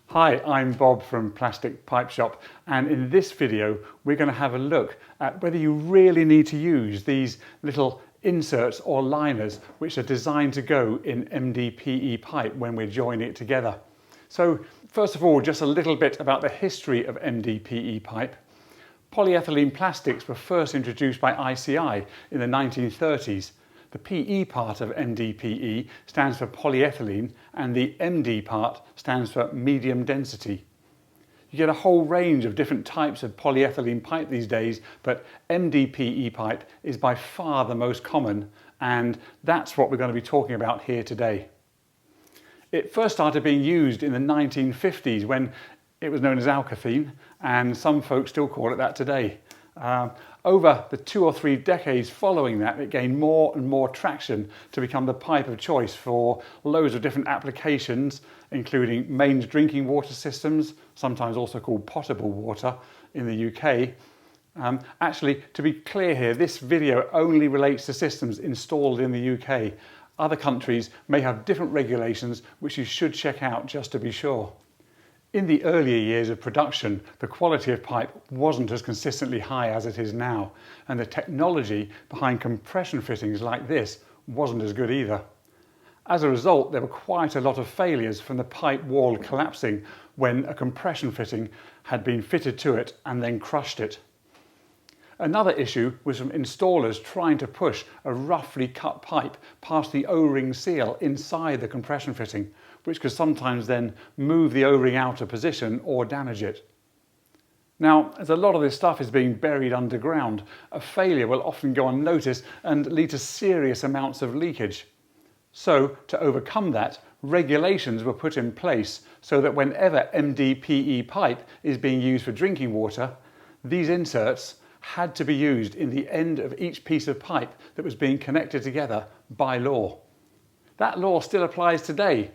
Hi, I'm Bob from Plastic Pipe Shop, and in this video we're going to have a look at whether you really need to use these little inserts or liners which are designed to go in MDPE pipe when we're joining it together. So first of all, just a little bit about the history of MDPE pipe. Polyethylene plastics were first introduced by ICI in the 1930s. The PE part of MDPE stands for polyethylene, and the MD part stands for medium density. You get a whole range of different types of polyethylene pipe these days, but MDPE pipe is by far the most common, and that's what we're going to be talking about here today. It first started being used in the 1950s when it was known as alkathene, and some folks still call it that today. Over the 2 or 3 decades following that, it gained more and more traction to become the pipe of choice for loads of different applications, including mains drinking water systems, sometimes also called potable water in the UK. Actually, to be clear here, this video only relates to systems installed in the UK. Other countries may have different regulations which you should check out just to be sure. In the earlier years of production, the quality of pipe wasn't as consistently high as it is now, and the technology behind compression fittings like this wasn't as good either. As a result, there were quite a lot of failures from the pipe wall collapsing when a compression fitting had been fitted to it and then crushed it. Another issue was from installers trying to push a roughly cut pipe past the O-ring seal inside the compression fitting, which could sometimes then move the O-ring out of position or damage it. Now, as a lot of this stuff is being buried underground, a failure will often go unnoticed and lead to serious amounts of leakage. So, to overcome that, regulations were put in place so that whenever MDPE pipe is being used for drinking water, these inserts had to be used in the end of each piece of pipe that was being connected together by law. That law still applies today,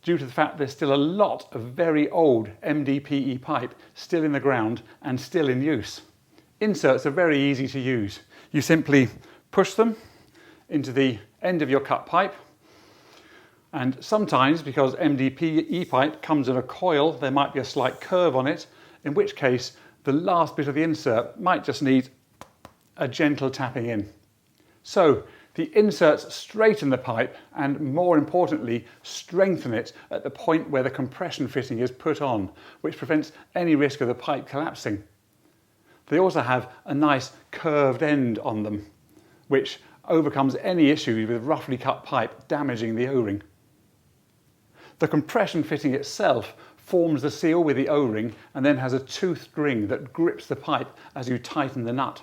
due to the fact there's still a lot of very old MDPE pipe still in the ground and still in use. Inserts are very easy to use. You simply push them into the end of your cut pipe, and sometimes, because MDPE pipe comes in a coil, there might be a slight curve on it, in which case the last bit of the insert might just need a gentle tapping in. So the inserts straighten the pipe and, more importantly, strengthen it at the point where the compression fitting is put on, which prevents any risk of the pipe collapsing. They also have a nice curved end on them, which overcomes any issues with roughly cut pipe damaging the O-ring. The compression fitting itself forms the seal with the O-ring and then has a toothed ring that grips the pipe as you tighten the nut.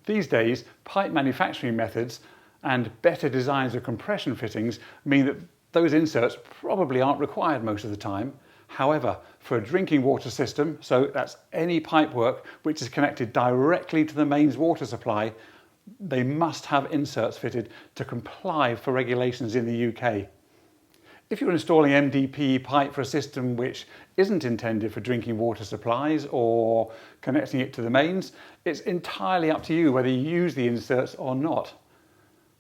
These days, pipe manufacturing methods and better designs of compression fittings mean that those inserts probably aren't required most of the time. However, for a drinking water system, so that's any pipework which is connected directly to the mains water supply, they must have inserts fitted to comply for regulations in the UK. If you're installing MDPE pipe for a system which isn't intended for drinking water supplies or connecting it to the mains, it's entirely up to you whether you use the inserts or not.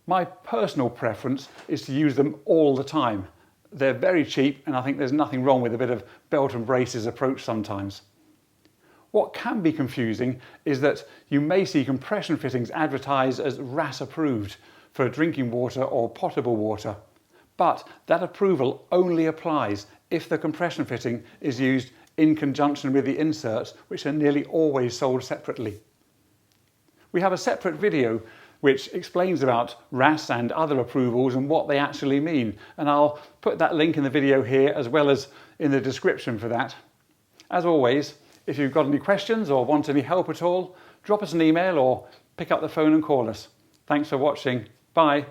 My personal preference is to use them all the time. They're very cheap, and I think there's nothing wrong with a bit of belt and braces approach sometimes. What can be confusing is that you may see compression fittings advertised as RAS approved for drinking water or potable water. But that approval only applies if the compression fitting is used in conjunction with the inserts, which are nearly always sold separately. We have a separate video which explains about RAS and other approvals and what they actually mean, and I'll put that link in the video here as well as in the description for that. As always, if you've got any questions or want any help at all, drop us an email or pick up the phone and call us. Thanks for watching. Bye.